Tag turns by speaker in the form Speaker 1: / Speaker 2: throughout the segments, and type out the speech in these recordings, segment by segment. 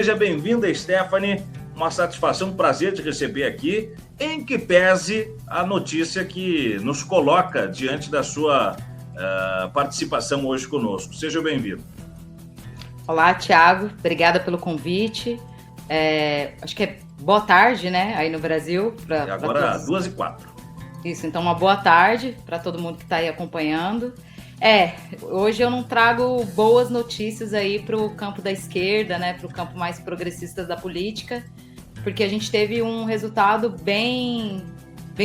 Speaker 1: Seja bem-vinda, Stephanie. Uma satisfação, um prazer te receber aqui, em que pese a notícia que nos coloca diante da sua participação hoje conosco. Seja bem-vindo.
Speaker 2: Olá, Thiago. Obrigada pelo convite. Acho que é boa tarde, né, aí no Brasil.
Speaker 1: Agora, 2h04.
Speaker 2: Isso, então uma boa tarde para todo mundo que está aí acompanhando. Hoje eu não trago boas notícias aí para o campo da esquerda, né, para o campo mais progressista da política, porque a gente teve um resultado bem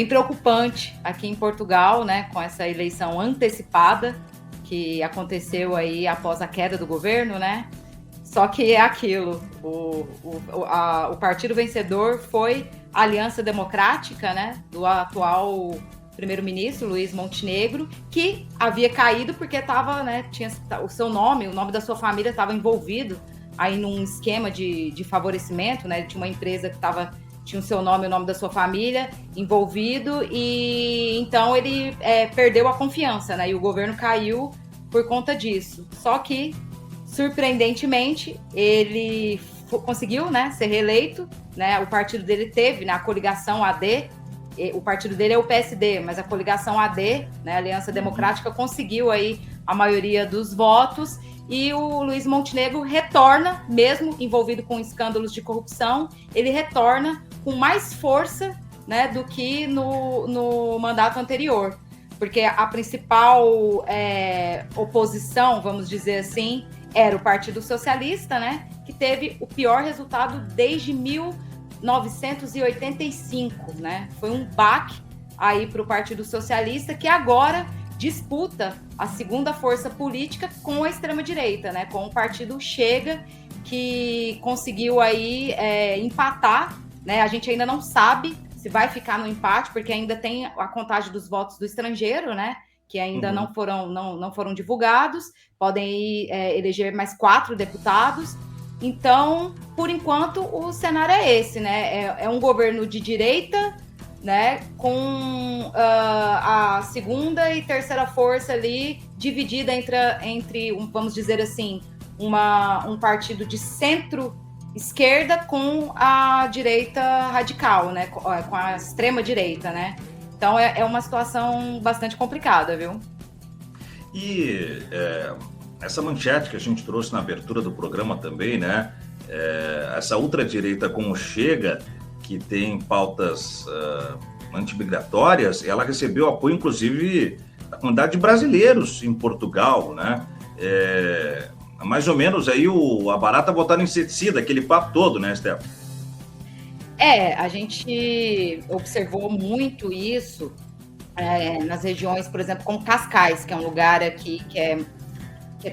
Speaker 2: preocupante aqui em Portugal, né, com essa eleição antecipada que aconteceu aí após a queda do governo, né? Só que é aquilo, o partido vencedor foi a Aliança Democrática, né, do atual primeiro-ministro, Luís Montenegro, que havia caído porque estava, né, tinha o seu nome, o nome da sua família estava envolvido aí num esquema de favorecimento, né, de uma empresa que tinha o seu nome e o nome da sua família envolvido, e então ele perdeu a confiança, né, e o governo caiu por conta disso. Só que, surpreendentemente, ele conseguiu, né, ser reeleito, né, o partido dele teve, né, a coligação AD, o partido dele é o PSD, mas a coligação AD, né, Aliança Democrática, conseguiu aí a maioria dos votos, e o Luís Montenegro retorna, mesmo envolvido com escândalos de corrupção, ele retorna com mais força, né, do que no mandato anterior, porque a principal oposição, vamos dizer assim, era o Partido Socialista, né, que teve o pior resultado desde 1985, né? Foi um baque aí para o Partido Socialista, que agora disputa a segunda força política com a extrema-direita, né? Com o Partido Chega, que conseguiu aí empatar, né? A gente ainda não sabe se vai ficar no empate, porque ainda tem a contagem dos votos do estrangeiro, né? Que ainda não foram divulgados, podem eleger mais 4 deputados. Então, por enquanto, o cenário é esse, né? É um governo de direita, né? Com a segunda e terceira força ali dividida entre vamos dizer assim, um partido de centro-esquerda com a direita radical, né? Com a extrema-direita, né? Então, é uma situação bastante complicada, viu?
Speaker 1: E essa manchete que a gente trouxe na abertura do programa também, né? Essa ultradireita com o Chega, que tem pautas antimigratórias, ela recebeu apoio, inclusive, da comunidade de brasileiros em Portugal, né? Mais ou menos aí a barata botar no inseticida, aquele papo todo, né, Stefano?
Speaker 2: A gente observou muito isso nas regiões, por exemplo, como Cascais, que é um lugar aqui que é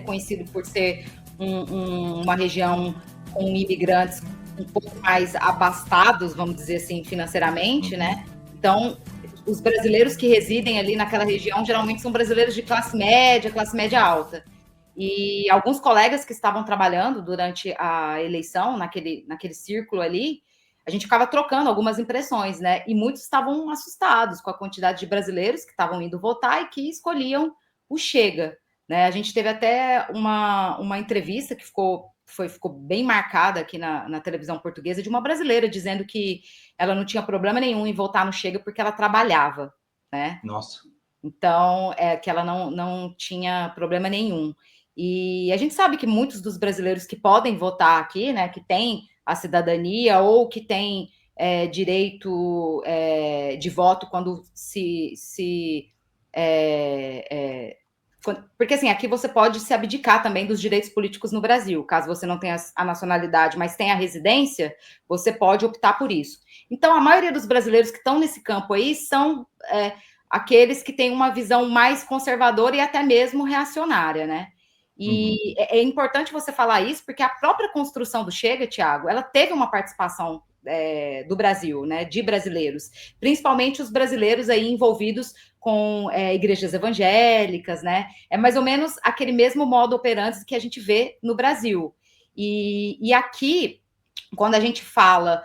Speaker 2: conhecido por ser uma região com imigrantes um pouco mais abastados, vamos dizer assim, financeiramente, né? Então, os brasileiros que residem ali naquela região geralmente são brasileiros de classe média alta. E alguns colegas que estavam trabalhando durante a eleição, naquele círculo ali, a gente ficava trocando algumas impressões, né? E muitos estavam assustados com a quantidade de brasileiros que estavam indo votar e que escolhiam o Chega, né? A gente teve até uma entrevista que ficou bem marcada aqui na televisão portuguesa, de uma brasileira dizendo que ela não tinha problema nenhum em votar no Chega porque ela trabalhava, né?
Speaker 1: Nossa.
Speaker 2: Então, que ela não tinha problema nenhum. E a gente sabe que muitos dos brasileiros que podem votar aqui, né, que têm a cidadania ou que têm direito de voto quando porque assim, aqui você pode se abdicar também dos direitos políticos no Brasil, caso você não tenha a nacionalidade, mas tenha a residência, você pode optar por isso. Então, a maioria dos brasileiros que estão nesse campo aí são aqueles que têm uma visão mais conservadora e até mesmo reacionária, né? E é importante você falar isso, porque a própria construção do Chega, Thiago, ela teve uma participação do Brasil, né, de brasileiros, principalmente os brasileiros aí envolvidos com igrejas evangélicas, né? É mais ou menos aquele mesmo modo operante que a gente vê no Brasil. E aqui, quando a gente fala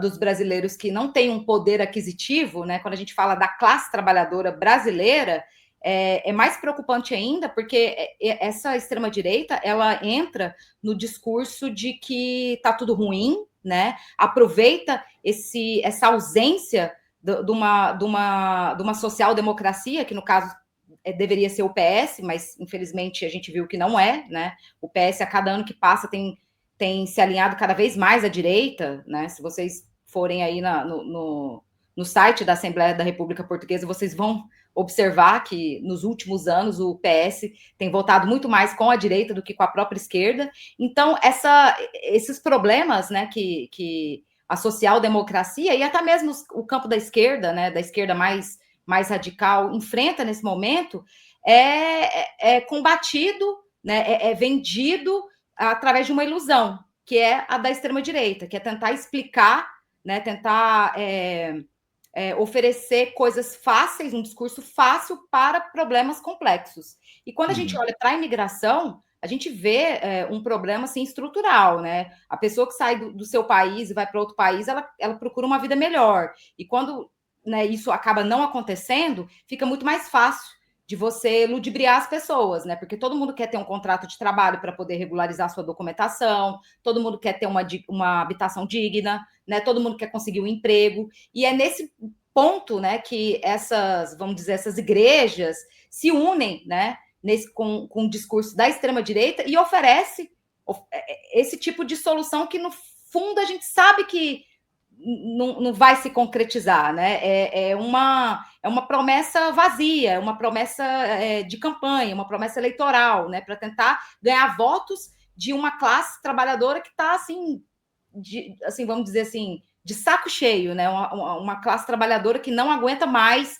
Speaker 2: dos brasileiros que não têm um poder aquisitivo, né? Quando a gente fala da classe trabalhadora brasileira, é mais preocupante ainda, porque essa extrema-direita, ela entra no discurso de que está tudo ruim, né? Aproveita essa ausência de uma social-democracia, que no caso deveria ser o PS, mas infelizmente a gente viu que não é, né? O PS, a cada ano que passa, tem se alinhado cada vez mais à direita, né? Se vocês forem aí no site da Assembleia da República Portuguesa, vocês vão observar que nos últimos anos o PS tem votado muito mais com a direita do que com a própria esquerda. Então, esses problemas, né, que a social-democracia e até mesmo o campo da esquerda, né, da esquerda mais radical, enfrenta nesse momento, é combatido, né, é vendido através de uma ilusão, que é a da extrema-direita, que é tentar explicar, né, tentar oferecer coisas fáceis, um discurso fácil para problemas complexos. E quando a gente olha para a imigração, a gente vê um problema assim, estrutural, né? A pessoa que sai do seu país e vai para outro país, ela procura uma vida melhor. E quando, né, isso acaba não acontecendo, fica muito mais fácil de você ludibriar as pessoas, né? Porque todo mundo quer ter um contrato de trabalho para poder regularizar sua documentação, todo mundo quer ter uma habitação digna, né? Todo mundo quer conseguir um emprego. E é nesse ponto, né, que vamos dizer, essas igrejas se unem, né, com o discurso da extrema-direita e oferece esse tipo de solução que, no fundo, a gente sabe que não vai se concretizar, né? É uma promessa vazia, é uma promessa de campanha, uma promessa eleitoral, né? Para tentar ganhar votos de uma classe trabalhadora que está assim, assim, vamos dizer assim, de saco cheio, né? Uma classe trabalhadora que não aguenta mais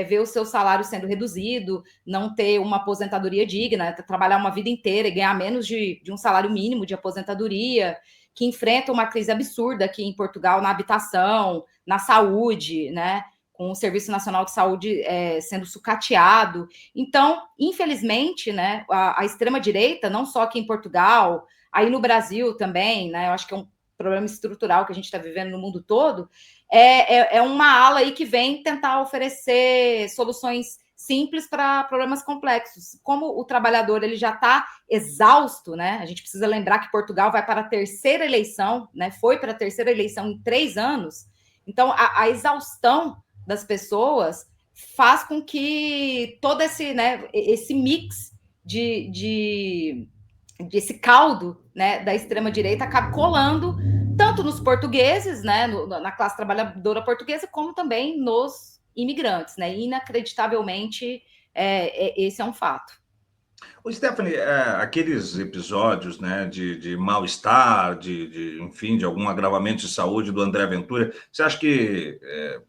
Speaker 2: ver o seu salário sendo reduzido, não ter uma aposentadoria digna, trabalhar uma vida inteira e ganhar menos de um salário mínimo de aposentadoria, que enfrenta uma crise absurda aqui em Portugal na habitação, na saúde, né? Com o Serviço Nacional de Saúde sendo sucateado. Então, infelizmente, né, a extrema-direita, não só aqui em Portugal, aí no Brasil também, né? Eu acho que é um problema estrutural que a gente está vivendo no mundo todo, é uma ala aí que vem tentar oferecer soluções simples para problemas complexos. Como o trabalhador ele já está exausto, né? A gente precisa lembrar que Portugal vai para a terceira eleição, né? Foi para a terceira eleição em 3 anos. Então, a exaustão das pessoas faz com que todo esse mix desse caldo, né, da extrema-direita acabe colando tanto nos portugueses, né, na classe trabalhadora portuguesa, como também nos imigrantes, né? Inacreditavelmente, esse é um fato.
Speaker 1: O Stephanie, aqueles episódios, né, de mal-estar, enfim, de algum agravamento de saúde do André Ventura, você acha que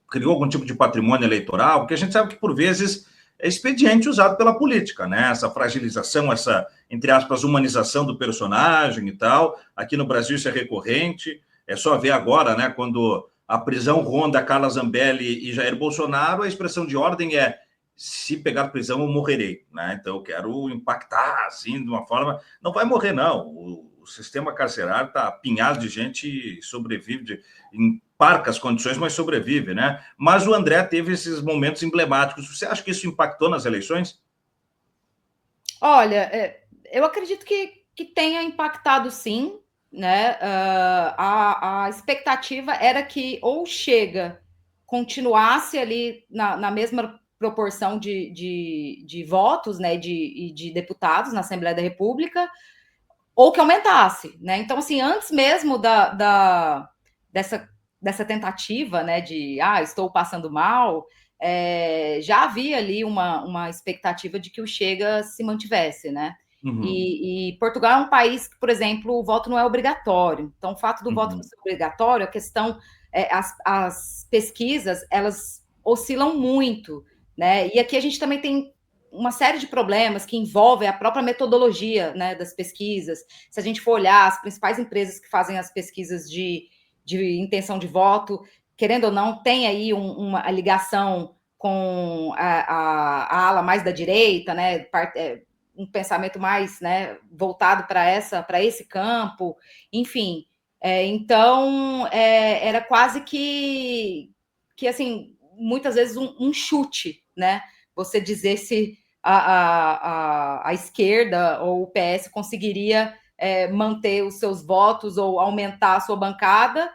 Speaker 1: criou algum tipo de patrimônio eleitoral? Porque a gente sabe que, por vezes, é expediente usado pela política, né? Essa fragilização, essa, entre aspas, humanização do personagem e tal. Aqui no Brasil isso é recorrente. É só ver agora, né, quando a prisão ronda Carla Zambelli e Jair Bolsonaro, a expressão de ordem é: se pegar prisão, eu morrerei, né? Então, eu quero impactar, assim, de uma forma... Não vai morrer, não. O sistema carcerário está apinhado de gente e sobrevive em parcas condições, mas sobrevive, né? Mas o André teve esses momentos emblemáticos. Você acha que isso impactou nas eleições?
Speaker 2: Olha, eu acredito que tenha impactado, sim, né? A expectativa era que ou Chega continuasse ali na mesma proporção de votos, né, de deputados na Assembleia da República, ou que aumentasse, né? Então, assim, antes mesmo dessa tentativa, né, de estou passando mal, já havia ali uma expectativa de que o Chega se mantivesse, né?
Speaker 1: Uhum.
Speaker 2: E Portugal é um país que, por exemplo, o voto não é obrigatório. Então, o fato do voto não ser obrigatório, a questão, as pesquisas, elas oscilam muito, né? E aqui a gente também tem uma série de problemas que envolvem a própria metodologia, né, das pesquisas. Se a gente for olhar as principais empresas que fazem as pesquisas de intenção de voto, querendo ou não, tem aí uma ligação com a ala mais da direita, né, um pensamento mais, né, voltado para esse campo, enfim. Então, era quase que assim, muitas vezes um chute, né, você dizer se a esquerda ou o PS conseguiria manter os seus votos ou aumentar a sua bancada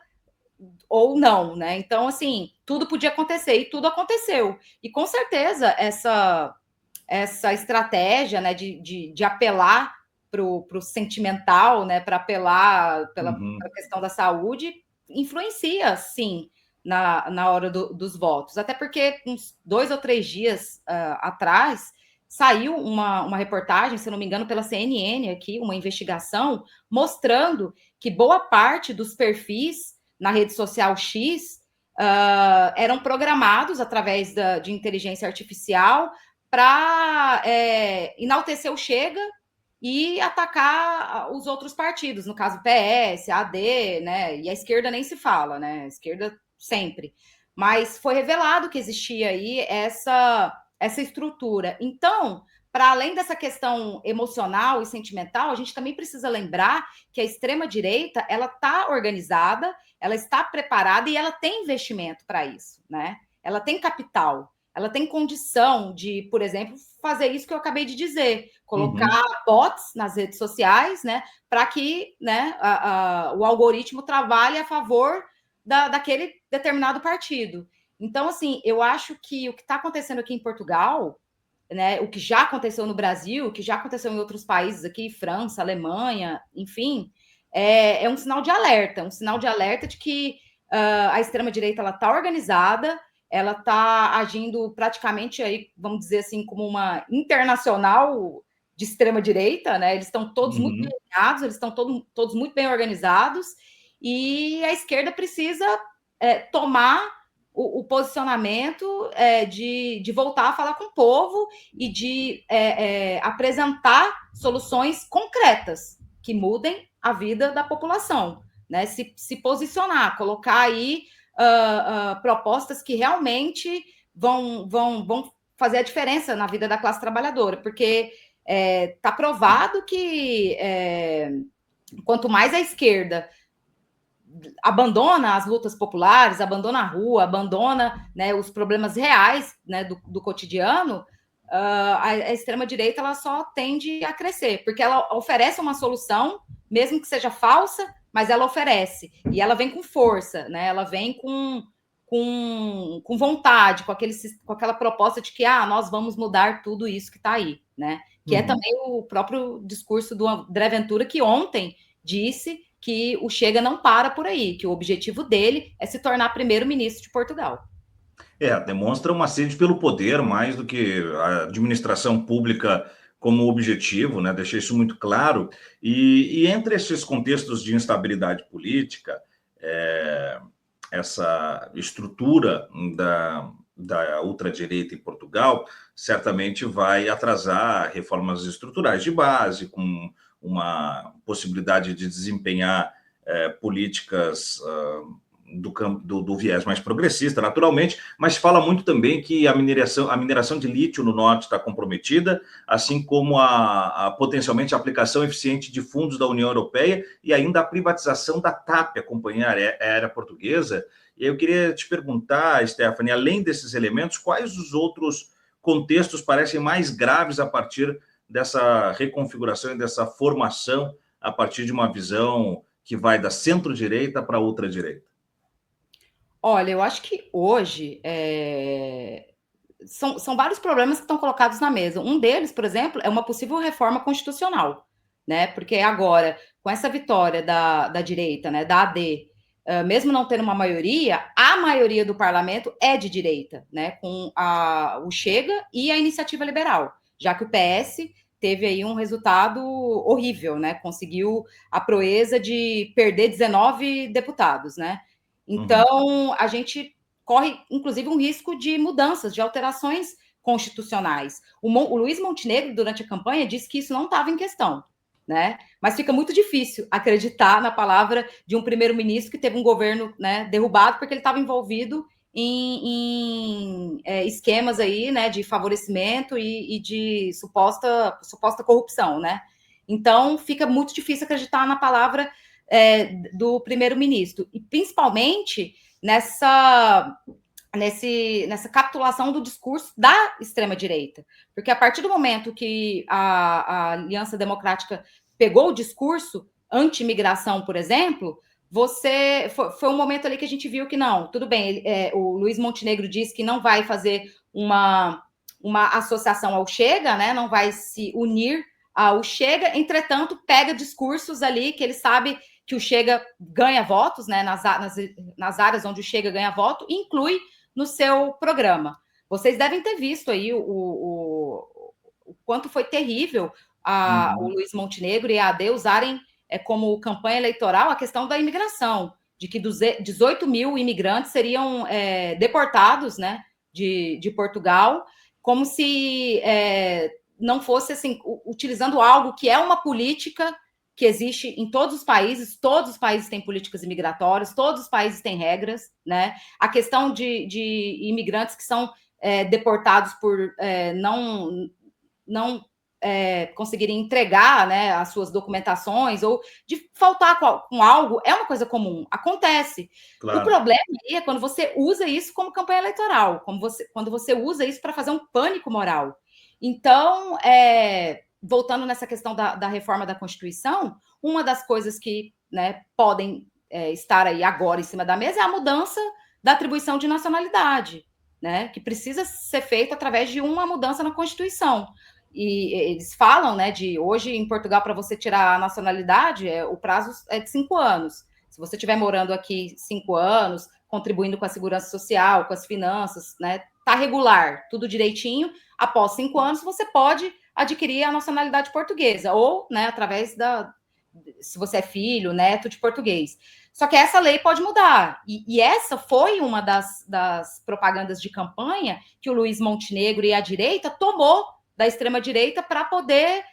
Speaker 2: ou não, né? Então, assim, tudo podia acontecer e tudo aconteceu. E com certeza essa estratégia, né, de apelar para o sentimental, né, para apelar pela questão da saúde, influencia, sim, na hora dos votos. Até porque, uns 2 ou 3 dias atrás, saiu uma reportagem, se não me engano, pela CNN aqui, uma investigação, mostrando que boa parte dos perfis na rede social X eram programados através de inteligência artificial para enaltecer o Chega e atacar os outros partidos, no caso PS, AD, né? E a esquerda nem se fala, né? A esquerda sempre. Mas foi revelado que existia aí essa estrutura. Então, para além dessa questão emocional e sentimental, a gente também precisa lembrar que a extrema-direita ela está organizada, ela está preparada e ela tem investimento para isso, né? Ela tem capital, ela tem condição de, por exemplo, fazer isso que eu acabei de dizer, colocar bots nas redes sociais, né, para que, né, o algoritmo trabalhe a favor daquele determinado partido. Então, assim, eu acho que o que está acontecendo aqui em Portugal, né, o que já aconteceu no Brasil, o que já aconteceu em outros países aqui, França, Alemanha, enfim, é um sinal de alerta de que a extrema-direita está organizada, ela está agindo praticamente aí, vamos dizer assim, como uma internacional de extrema-direita, né? Eles estão todos muito bem alinhados, eles estão todos muito bem organizados, e a esquerda precisa tomar o posicionamento de voltar a falar com o povo e de apresentar soluções concretas que mudem a vida da população, né? Se posicionar, colocar aí propostas que realmente vão fazer a diferença na vida da classe trabalhadora, porque está provado que quanto mais a esquerda abandona as lutas populares, abandona a rua, abandona, né, os problemas reais, né, do cotidiano, a extrema-direita ela só tende a crescer, porque ela oferece uma solução, mesmo que seja falsa, mas ela oferece, e ela vem com força, né, ela vem com vontade, com aquela proposta de que nós vamos mudar tudo isso que está aí, né? Que é também o próprio discurso do André Ventura, que ontem disse que o Chega não para por aí, que o objetivo dele é se tornar primeiro-ministro de Portugal.
Speaker 1: Demonstra uma sede pelo poder, mais do que a administração pública como objetivo, né? Deixei isso muito claro. E entre esses contextos de instabilidade política, essa estrutura da ultradireita em Portugal certamente vai atrasar reformas estruturais de base, com uma possibilidade de desempenhar políticas do viés mais progressista, naturalmente, mas fala muito também que a mineração de lítio no norte está comprometida, assim como potencialmente a aplicação eficiente de fundos da União Europeia e ainda a privatização da TAP, a companhia aérea portuguesa. E eu queria te perguntar, Stephanie, além desses elementos, quais os outros contextos parecem mais graves a partir dessa reconfiguração e dessa formação a partir de uma visão que vai da centro-direita para a ultradireita?
Speaker 2: Olha, eu acho que hoje são vários problemas que estão colocados na mesa. Um deles, por exemplo, é uma possível reforma constitucional, né? Porque agora, com essa vitória da direita, né, da AD, mesmo não tendo uma maioria, a maioria do parlamento é de direita, né? Com o Chega e a Iniciativa Liberal, já que o PS teve aí um resultado horrível, né? Conseguiu a proeza de perder 19 deputados, né? Então, a gente corre, inclusive, um risco de mudanças, de alterações constitucionais. O Luiz Montenegro, durante a campanha, disse que isso não estava em questão, né? Mas fica muito difícil acreditar na palavra de um primeiro-ministro que teve um governo, né, derrubado porque ele estava envolvido em esquemas aí, né, de favorecimento e de suposta corrupção, né? Então, fica muito difícil acreditar na palavra do primeiro-ministro, e principalmente nessa capitulação do discurso da extrema-direita. Porque a partir do momento que a Aliança Democrática pegou o discurso anti-imigração, por exemplo, foi um momento ali que a gente viu que não, tudo bem, o Luiz Montenegro disse que não vai fazer uma associação ao Chega, né, não vai se unir ao Chega, entretanto, pega discursos ali que ele sabe que o Chega ganha votos, né, nas áreas onde o Chega ganha voto, e inclui no seu programa. Vocês devem ter visto aí o quanto foi terrível o Luiz Montenegro e a AD usarem como campanha eleitoral a questão da imigração, de que 18 mil imigrantes seriam deportados, né, de Portugal, como se não fosse assim, utilizando algo que é uma política que existe em todos os países têm políticas imigratórias, todos os países têm regras, né? A questão de imigrantes que são deportados por não conseguirem entregar, né, as suas documentações ou de faltar com algo é uma coisa comum, acontece. Claro. O problema é quando você usa isso como campanha eleitoral, quando você usa isso para fazer um pânico moral. Então, voltando nessa questão da reforma da Constituição, uma das coisas que, né, podem estar aí agora em cima da mesa é a mudança da atribuição de nacionalidade, né, que precisa ser feita através de uma mudança na Constituição. E eles falam, né, de hoje em Portugal, para você tirar a nacionalidade, o prazo é de 5 anos. Se você estiver morando aqui 5 anos, contribuindo com a segurança social, com as finanças, né, tá regular, tudo direitinho, após 5 anos você pode adquirir a nacionalidade portuguesa, ou, né, através se você é filho, neto de português. Só que essa lei pode mudar. E essa foi uma das propagandas de campanha que o Luiz Montenegro e a direita tomou da extrema-direita para poder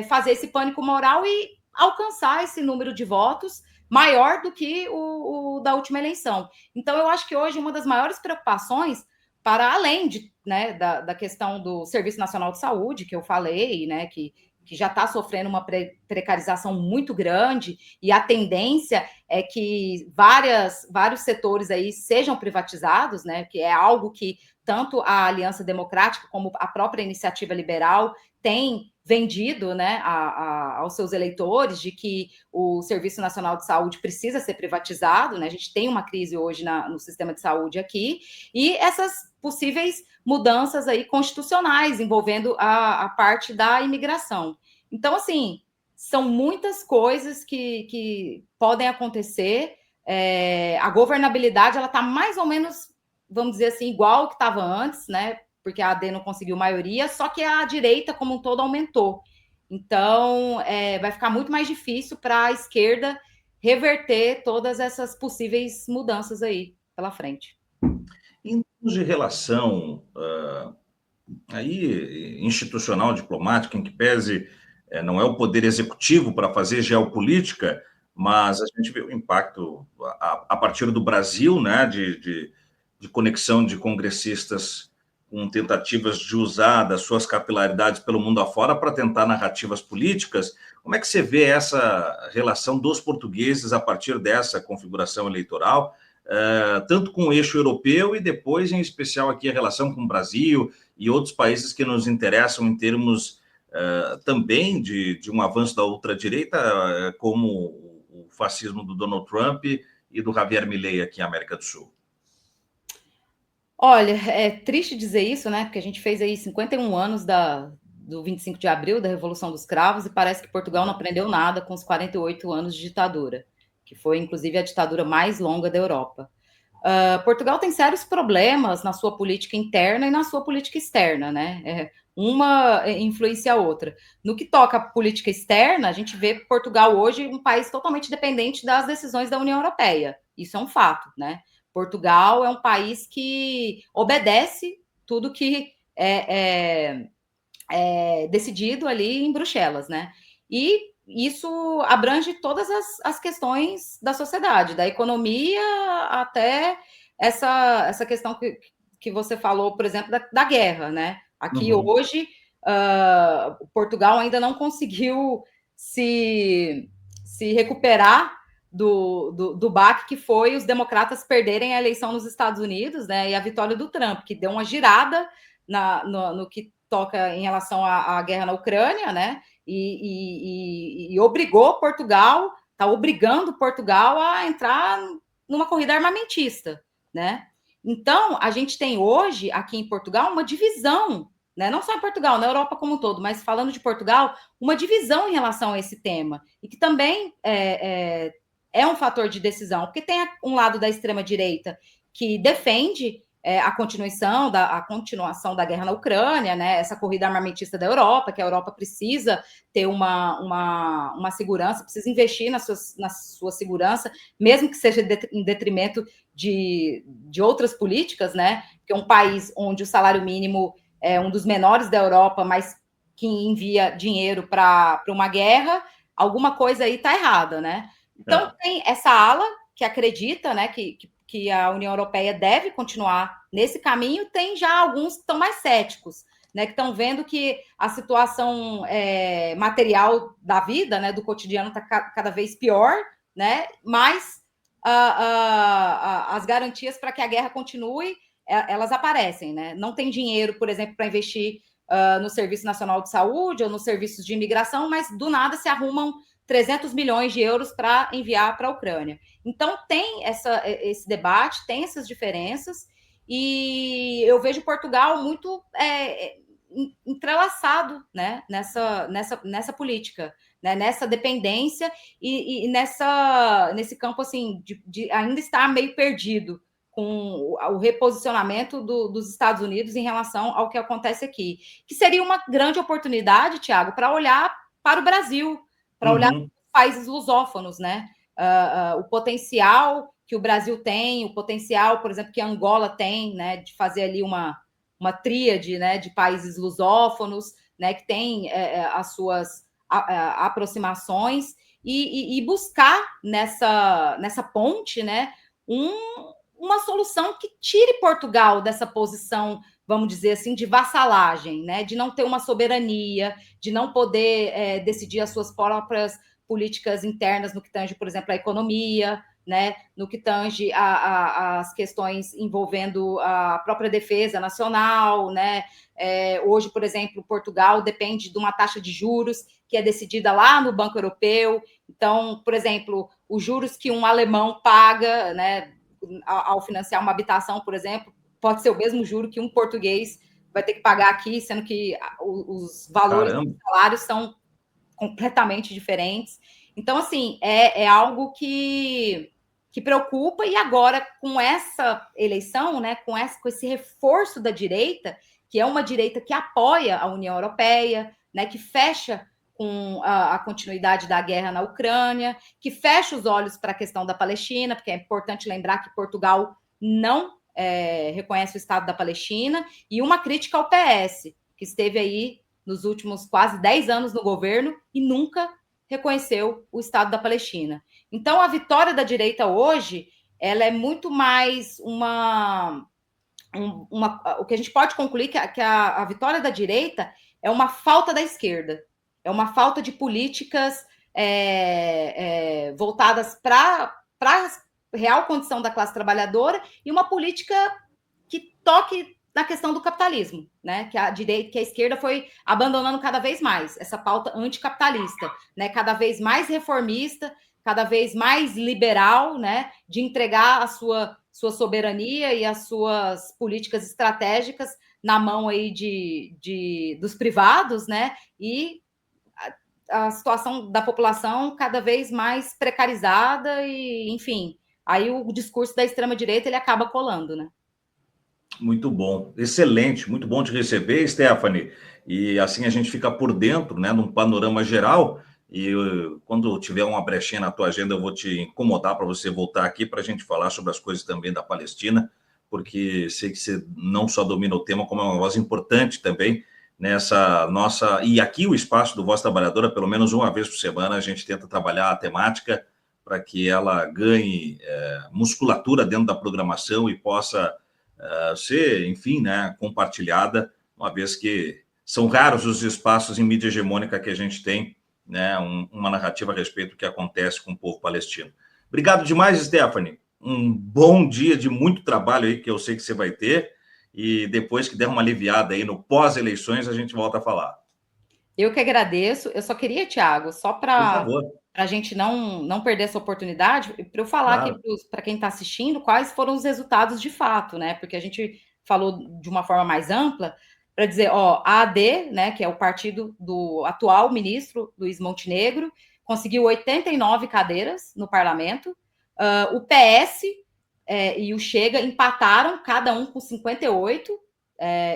Speaker 2: fazer esse pânico moral e alcançar esse número de votos maior do que o da última eleição. Então, eu acho que hoje uma das maiores preocupações, para além né, da questão do Serviço Nacional de Saúde, que eu falei, né, que já está sofrendo uma precarização muito grande, e a tendência é que vários setores aí sejam privatizados, né, que é algo que tanto a Aliança Democrática como a própria Iniciativa Liberal tem vendido, né, aos seus eleitores, de que o Serviço Nacional de Saúde precisa ser privatizado, né? A gente tem uma crise hoje no sistema de saúde aqui, e essas possíveis mudanças aí constitucionais envolvendo a parte da imigração. Então, assim, são muitas coisas que podem acontecer. A governabilidade, ela está mais ou menos, vamos dizer assim, igual que estava antes, né? Porque a AD não conseguiu maioria, só que a direita como um todo aumentou. Então, vai ficar muito mais difícil para a esquerda reverter todas essas possíveis mudanças aí pela frente.
Speaker 1: Em termos de relação aí institucional, diplomática, em que pese não é o poder executivo para fazer geopolítica, mas a gente vê o impacto a partir do Brasil, né, de conexão de congressistas com tentativas de usar das suas capilaridades pelo mundo afora para tentar narrativas políticas. Como é que você vê essa relação dos portugueses a partir dessa configuração eleitoral, tanto com o eixo europeu e depois, em especial, aqui a relação com o Brasil e outros países que nos interessam em termos também de um avanço da ultradireita, como o fascismo do Donald Trump e do Javier Milei aqui na América do Sul?
Speaker 2: Olha, é triste dizer isso, né? Porque a gente fez aí 51 anos do 25 de abril, da Revolução dos Cravos, e parece que Portugal não aprendeu nada com os 48 anos de ditadura, que foi, inclusive, a ditadura mais longa da Europa. Portugal tem sérios problemas na sua política interna e na sua política externa, né? Uma influencia a outra. No que toca à política externa, a gente vê Portugal hoje um país totalmente dependente das decisões da União Europeia. Isso é um fato, né? Portugal é um país que obedece tudo que é decidido ali em Bruxelas, né? E isso abrange todas as questões da sociedade, da economia até essa questão que você falou, por exemplo, da guerra, né? Aqui hoje, Portugal ainda não conseguiu se recuperar do baque que foi os democratas perderem a eleição nos Estados Unidos, né, e a vitória do Trump, que deu uma girada no que toca em relação à guerra na Ucrânia, né, e obrigou Portugal, está obrigando Portugal a entrar numa corrida armamentista, né? Então, a gente tem hoje, aqui em Portugal, uma divisão, né? Não só em Portugal, na Europa como um todo, mas falando de Portugal, uma divisão em relação a esse tema, e que também é um fator de decisão, porque tem um lado da extrema-direita que defende a continuação da guerra na Ucrânia, né? Essa corrida armamentista da Europa, que a Europa precisa ter uma segurança, precisa investir na sua segurança, mesmo que seja em detrimento de outras políticas, né? Porque um país onde o salário mínimo é um dos menores da Europa, mas que envia dinheiro para uma guerra, alguma coisa aí está errada, né? Então, tem essa ala que acredita, né, que a União Europeia deve continuar nesse caminho, tem já alguns que estão mais céticos, né, que estão vendo que a situação material da vida, né, do cotidiano está cada vez pior, né, mas as garantias para que a guerra continue, elas aparecem, né? Não tem dinheiro, por exemplo, para investir no Serviço Nacional de Saúde ou nos serviços de imigração, mas do nada se arrumam 300 milhões de euros para enviar para a Ucrânia. Então, tem esse debate, tem essas diferenças, e eu vejo Portugal muito entrelaçado, né, nessa política, né, nessa dependência e nesse campo assim, de ainda estar meio perdido com o reposicionamento dos Estados Unidos em relação ao que acontece aqui, que seria uma grande oportunidade, Tiago, para olhar para o Brasil, para olhar para os países lusófonos, né? O potencial que o Brasil tem, o potencial, por exemplo, que a Angola tem, né, de fazer ali uma tríade, né, de países lusófonos, né, que tem as suas aproximações e buscar nessa ponte, né, uma solução que tire Portugal dessa posição, vamos dizer assim, de vassalagem, né, de não ter uma soberania, de não poder decidir as suas próprias políticas internas no que tange, por exemplo, a economia, né, no que tange as questões envolvendo a própria defesa nacional, né? Hoje, por exemplo, Portugal depende de uma taxa de juros que é decidida lá no Banco Europeu. Então, por exemplo, os juros que um alemão paga, né, ao financiar uma habitação, por exemplo, pode ser o mesmo juro que um português vai ter que pagar aqui, sendo que os valores dos salários são completamente diferentes. Então, assim, é algo que preocupa, e agora, com essa eleição, né, com esse reforço da direita, que é uma direita que apoia a União Europeia, né, que fecha com a continuidade da guerra na Ucrânia, que fecha os olhos para a questão da Palestina, porque é importante lembrar que Portugal não reconhece o Estado da Palestina, e uma crítica ao PS, que esteve aí nos últimos quase 10 anos no governo e nunca reconheceu o Estado da Palestina. Então, a vitória da direita hoje, ela é muito mais o que a gente pode concluir que a vitória da direita é uma falta da esquerda, é uma falta de políticas voltadas para a real condição da classe trabalhadora e uma política que toque na questão do capitalismo, né? Que a direita, que a esquerda foi abandonando cada vez mais essa pauta anticapitalista, né? Cada vez mais reformista, cada vez mais liberal, né? De entregar a sua soberania e as suas políticas estratégicas na mão aí dos privados, né? E a situação da população cada vez mais precarizada e, enfim, aí o discurso da extrema-direita ele acaba colando, né?
Speaker 1: Muito bom, excelente, muito bom te receber, Stephanie. E assim a gente fica por dentro, né, num panorama geral. E quando tiver uma brechinha na tua agenda, eu vou te incomodar para você voltar aqui para a gente falar sobre as coisas também da Palestina, porque sei que você não só domina o tema, como é uma voz importante também nessa nossa. E aqui o espaço do Voz Trabalhadora, pelo menos uma vez por semana, a gente tenta trabalhar a temática para que ela ganhe musculatura dentro da programação e possa ser, enfim, né, compartilhada, uma vez que são raros os espaços em mídia hegemônica que a gente tem, né, uma narrativa a respeito do que acontece com o povo palestino. Obrigado demais, Stephanie. Um bom dia de muito trabalho aí, que eu sei que você vai ter. E depois que der uma aliviada aí no pós-eleições, a gente volta a falar.
Speaker 2: Eu que agradeço. Eu só queria, Thiago, só
Speaker 1: Por
Speaker 2: para
Speaker 1: favor.
Speaker 2: a gente não perder essa oportunidade, para eu falar aqui
Speaker 1: Claro.
Speaker 2: para quem está assistindo quais foram os resultados de fato, né? Porque a gente falou de uma forma mais ampla para dizer, ó, a AD, né, que é o partido do atual ministro Luiz Montenegro, conseguiu 89 cadeiras no parlamento. O PS e o Chega empataram, cada um com 58,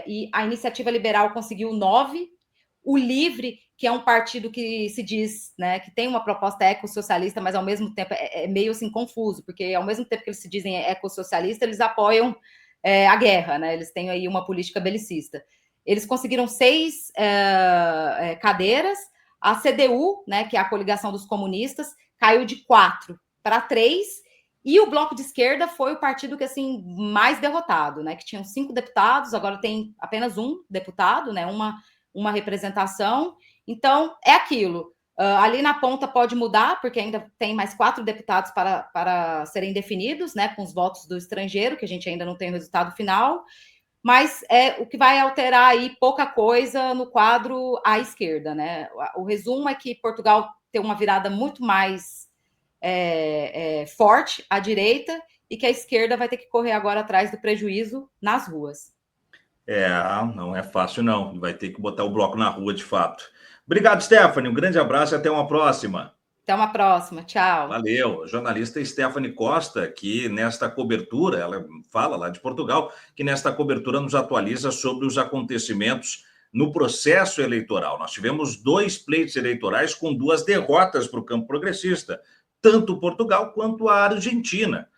Speaker 2: e a Iniciativa Liberal conseguiu 9. O Livre, que é um partido que se diz, né, que tem uma proposta ecossocialista, mas ao mesmo tempo é meio assim confuso, porque ao mesmo tempo que eles se dizem ecossocialistas, eles apoiam a guerra, né? Eles têm aí uma política belicista. Eles conseguiram 6 cadeiras. A CDU, né, que é a coligação dos comunistas, caiu de 4 para 3. E o Bloco de Esquerda foi o partido que assim mais derrotado, né? Que tinham 5 deputados, agora tem apenas um deputado, né? Uma representação. Então, é aquilo. Ali na ponta pode mudar, porque ainda tem mais 4 deputados para serem definidos, né, com os votos do estrangeiro, que a gente ainda não tem o resultado final, mas o que vai alterar aí pouca coisa no quadro à esquerda, né? O resumo é que Portugal tem uma virada muito mais forte à direita e que a esquerda vai ter que correr agora atrás do prejuízo nas ruas.
Speaker 1: Não é fácil, não. Vai ter que botar o bloco na rua, de fato. Obrigado, Stephanie. Um grande abraço e até uma próxima.
Speaker 2: Até uma próxima. Tchau.
Speaker 1: Valeu. A jornalista Stephanie Costa, que nesta cobertura, ela fala lá de Portugal, que nesta cobertura nos atualiza sobre os acontecimentos no processo eleitoral. Nós tivemos 2 pleitos eleitorais com 2 derrotas para o campo progressista, tanto Portugal quanto a Argentina.